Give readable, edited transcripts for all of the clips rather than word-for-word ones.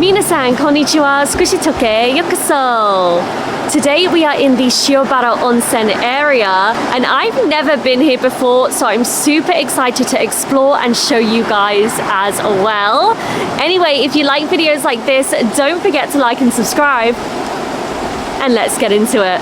Minasan, konnichiwa, squishytalk.w, yokoso. Today we are in the Shiobara Onsen area and I've never been here before, so I'm super excited to explore and show you guys as well. Anyway, if you like videos like this, don't forget to like and subscribe, and let's get into it.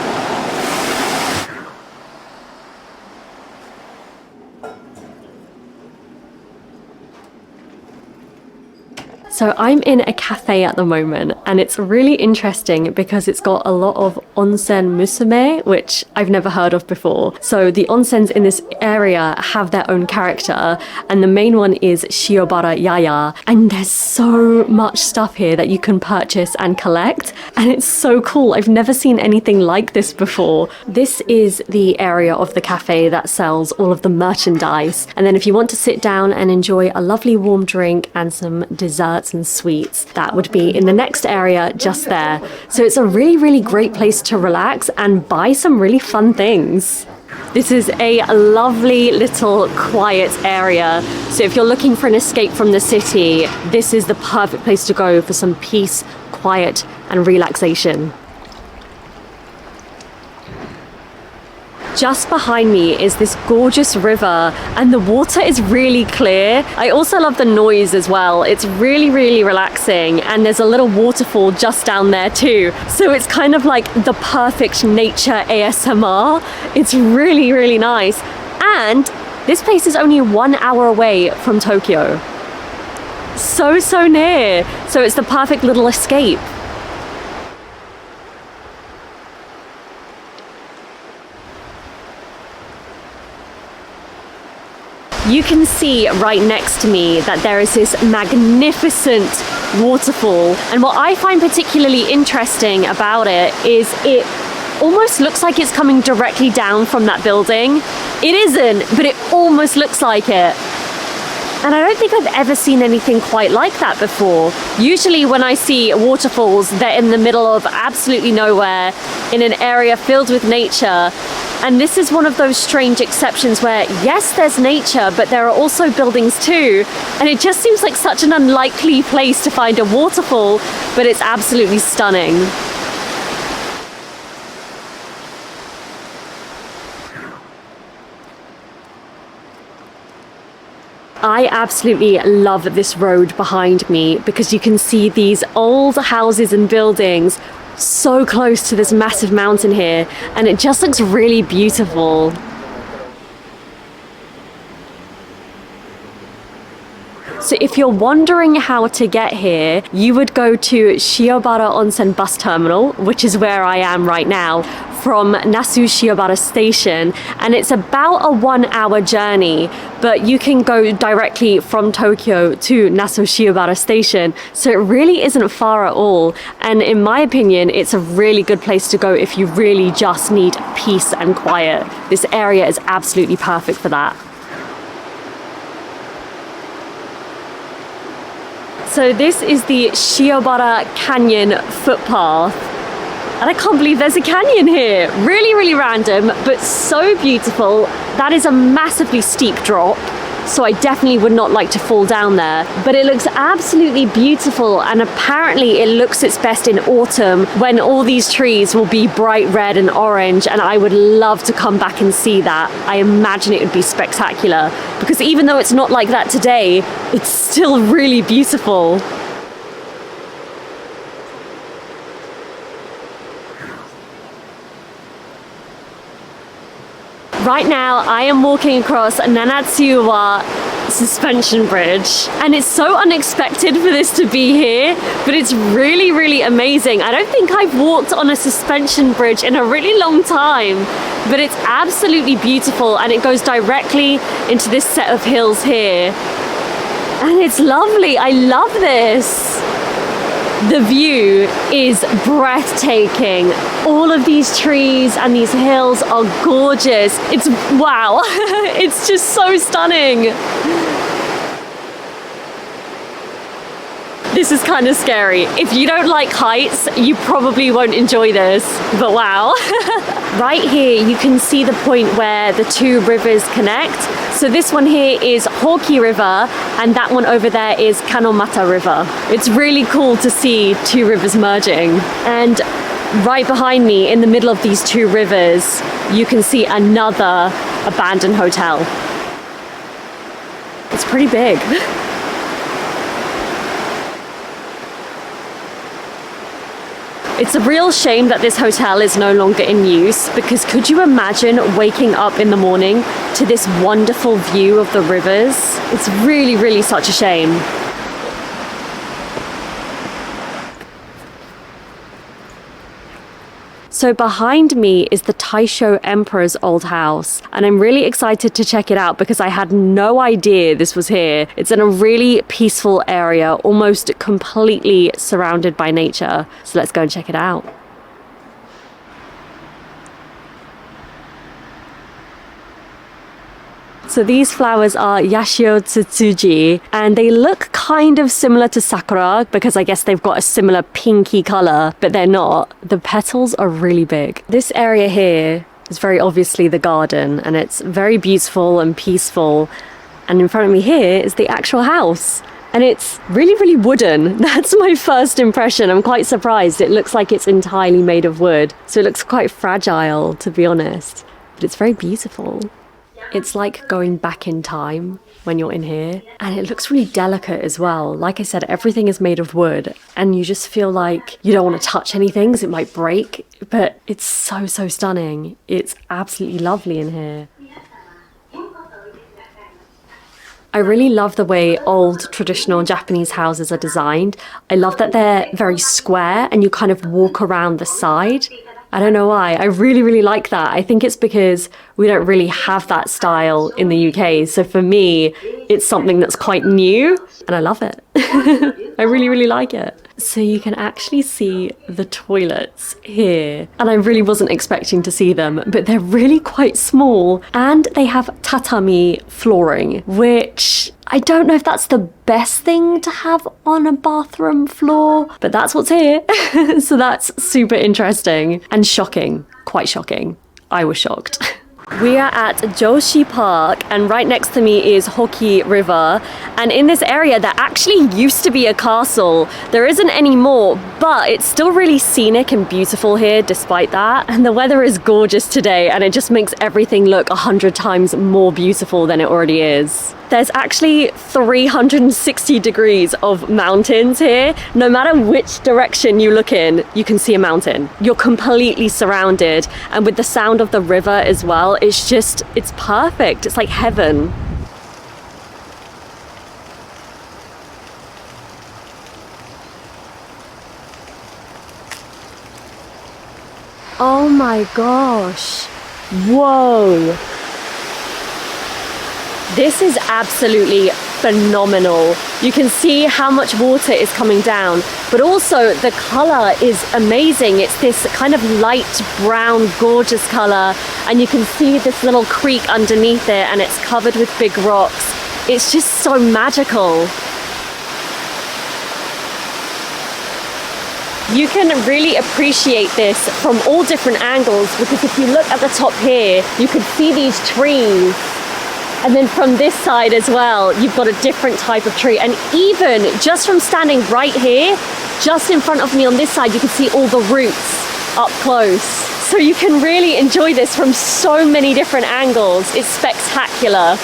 So I'm in a cafe at the moment and it's really interesting because it's got a lot of onsen musume, which I've never heard of before. So the onsens in this area have their own character and the main one is Shiobara Yaya, and there's so much stuff here that you can purchase and collect and it's so cool. I've never seen anything like this before. This is the area of the cafe that sells all of the merchandise, and then if you want to sit down and enjoy a lovely warm drink and some desserts and sweets, that would be in the next area just there. So it's a really great place to relax and buy some really fun things. This is a lovely little quiet area, so if you're looking for an escape from the city, this is the perfect place to go for some peace, quiet and relaxation. Just behind me is this gorgeous river and the water is really clear. I also love the noise as well. It's really relaxing, and there's a little waterfall just down there too. So it's kind of like the perfect nature ASMR. It's really nice. And this place is only 1 hour away from Tokyo. So near. So it's the perfect little escape. You can see right next to me that there is this magnificent waterfall, and what I find particularly interesting about it is it almost looks like it's coming directly down from that building. It isn't, but it almost looks like it. And I don't think I've ever seen anything quite like that before. Usually when I see waterfalls, they're in the middle of absolutely nowhere, in an area filled with nature. And this is one of those strange exceptions where, yes, there's nature, but there are also buildings too. And it just seems like such an unlikely place to find a waterfall, but it's absolutely stunning. I absolutely love this road behind me because you can see these old houses and buildings so close to this massive mountain here, and it just looks really beautiful. So if you're wondering how to get here, you would go to Shiobara Onsen bus terminal, which is where I am right now, from Nasu Shiobara station, and it's about a 1 hour journey, but you can go directly from Tokyo to Nasu Shiobara station, so it really isn't far at all. And in my opinion, it's a really good place to go if you really just need peace and quiet. This area is absolutely perfect for that. So this is the Shiobara Canyon footpath. And I can't believe there's a canyon here. Really random, but so beautiful. That is a massively steep drop, so I definitely would not like to fall down there. But it looks absolutely beautiful, and apparently it looks its best in autumn when all these trees will be bright red and orange, and I would love to come back and see that. I imagine it would be spectacular, because even though it's not like that today, it's still really beautiful. Right now, I am walking across Nanatsuwa suspension bridge, and it's so unexpected for this to be here, but it's really amazing. I don't think I've walked on a suspension bridge in a really long time, but it's absolutely beautiful, and it goes directly into this set of hills here. And it's lovely. I love this. The view is breathtaking. All of these trees and these hills are gorgeous. It's wow. It's just so stunning. This is kind of scary. If you don't like heights, you probably won't enjoy this, but wow. Right here, you can see the point where the two rivers connect. So this one here is Hoki River, and that one over there is Kanomata River. It's really cool to see two rivers merging. And right behind me, in the middle of these two rivers, you can see another abandoned hotel. It's pretty big. It's a real shame that this hotel is no longer in use, because could you imagine waking up in the morning to this wonderful view of the rivers? It's really, really such a shame. So behind me is the Taisho Emperor's old house, and I'm really excited to check it out because I had no idea this was here. It's in a really peaceful area, almost completely surrounded by nature. So let's go and check it out. So these flowers are Yashio Tsutsuji, and they look kind of similar to sakura because I guess they've got a similar pinky color, but they're not. The petals are really big. This area here is very obviously the garden, and it's very beautiful and peaceful. And in front of me here is the actual house. And it's really, really wooden. That's my first impression. I'm quite surprised. It looks like it's entirely made of wood. So it looks quite fragile, to be honest. But it's very beautiful. It's like going back in time when you're in here, and it looks really delicate as well. Like I said, everything is made of wood, and you just feel like you don't want to touch anything because it might break, but it's so, so stunning. It's absolutely lovely in here. I really love the way old traditional Japanese houses are designed. I love that they're very square and you kind of walk around the side. I don't know why. I really, really like that. I think it's because we don't really have that style in the UK. So for me, it's something that's quite new and I love it. I really, really like it. So you can actually see the toilets here. And I really wasn't expecting to see them, but they're really quite small. And they have tatami flooring, which I don't know if that's the best thing to have on a bathroom floor, but that's what's here. So that's super interesting and shocking, quite shocking. I was shocked. We are at Joshi Park, and right next to me is Hoki River, and in this area there actually used to be a castle. There isn't anymore, but it's still really scenic and beautiful here despite that, and the weather is gorgeous today and it just makes everything look 100 times more beautiful than it already is. There's actually 360 degrees of mountains here. No matter which direction you look in, you can see a mountain. You're completely surrounded, and with the sound of the river as well, it's perfect. It's like heaven. Oh my gosh. Whoa. This is absolutely phenomenal. You can see how much water is coming down, but also the color is amazing. It's this kind of light brown, gorgeous color, and you can see this little creek underneath it, and it's covered with big rocks. It's just so magical. You can really appreciate this from all different angles, because if you look at the top here, you can see these trees. And then from this side as well, you've got a different type of tree. And even just from standing right here, just in front of me on this side, you can see all the roots up close. So you can really enjoy this from so many different angles. It's spectacular.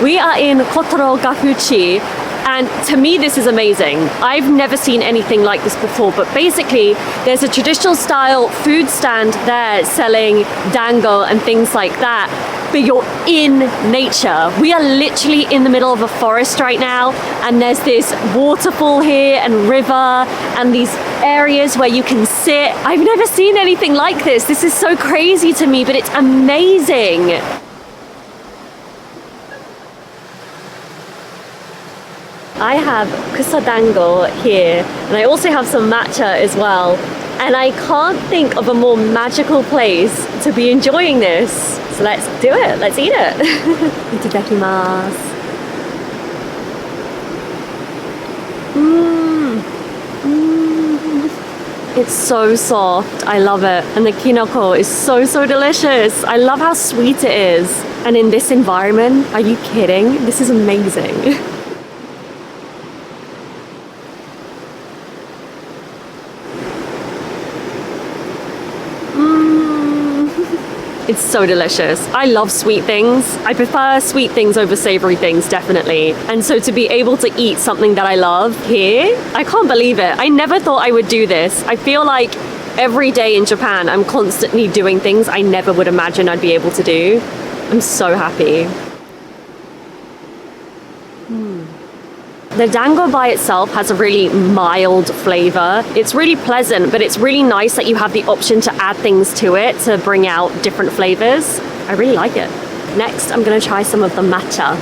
We are in Kotoro Gafuchi. And to me, this is amazing. I've never seen anything like this before, but basically there's a traditional style food stand there selling dango and things like that, but you're in nature. We are literally in the middle of a forest right now, and there's this waterfall here and river and these areas where you can sit. I've never seen anything like this. This is so crazy to me, but it's amazing. I have kusa dango here, and I also have some matcha as well. And I can't think of a more magical place to be enjoying this. So let's do it. Let's eat it. Itadakimasu. It's so soft. I love it. And the kinoko is so delicious. I love how sweet it is. And in this environment, are you kidding? This is amazing. It's so delicious. I love sweet things. I prefer sweet things over savory things, definitely. And so to be able to eat something that I love here, I can't believe it. I never thought I would do this. I feel like every day in Japan, I'm constantly doing things I never would imagine I'd be able to do. I'm so happy. The dango by itself has a really mild flavor. It's really pleasant, but it's really nice that you have the option to add things to it to bring out different flavors. I really like it. Next, I'm gonna try some of the matcha.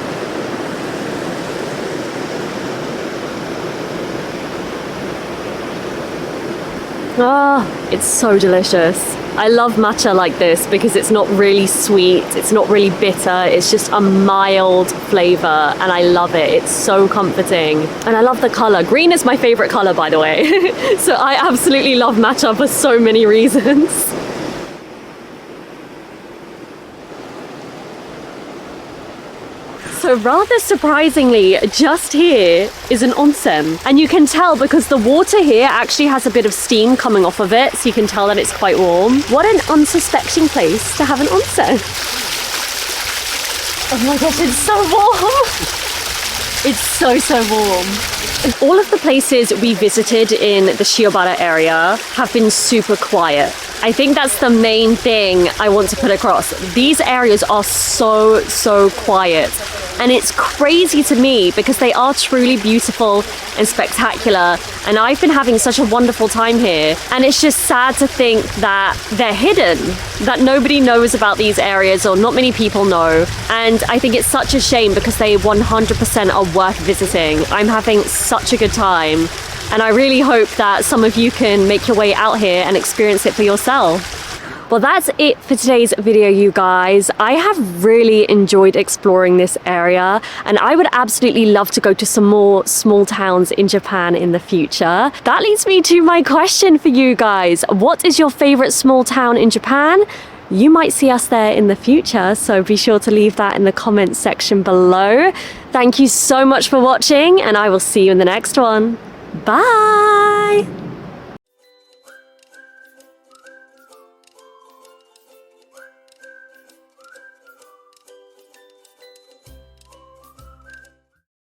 It's so delicious. I love matcha like this because it's not really sweet, it's not really bitter, it's just a mild flavor and I love it. It's so comforting. And I love the color. Green is my favorite color, by the way. So I absolutely love matcha for so many reasons. So rather surprisingly, just here is an onsen. And you can tell because the water here actually has a bit of steam coming off of it, so you can tell that it's quite warm. What an unsuspecting place to have an onsen. Oh my gosh, it's so warm. It's so warm. All of the places we visited in the Shiobara area have been super quiet. I think that's the main thing I want to put across. These areas are so quiet. And it's crazy to me because they are truly beautiful and spectacular. And I've been having such a wonderful time here. And it's just sad to think that they're hidden, that nobody knows about these areas or not many people know. And I think it's such a shame because they 100% are worth visiting. I'm having such a good time. And I really hope that some of you can make your way out here and experience it for yourself. Well, that's it for today's video, you guys. I have really enjoyed exploring this area and I would absolutely love to go to some more small towns in Japan in the future. That leads me to my question for you guys. What is your favorite small town in Japan? You might see us there in the future, so be sure to leave that in the comments section below. Thank you so much for watching and I will see you in the next one. Bye!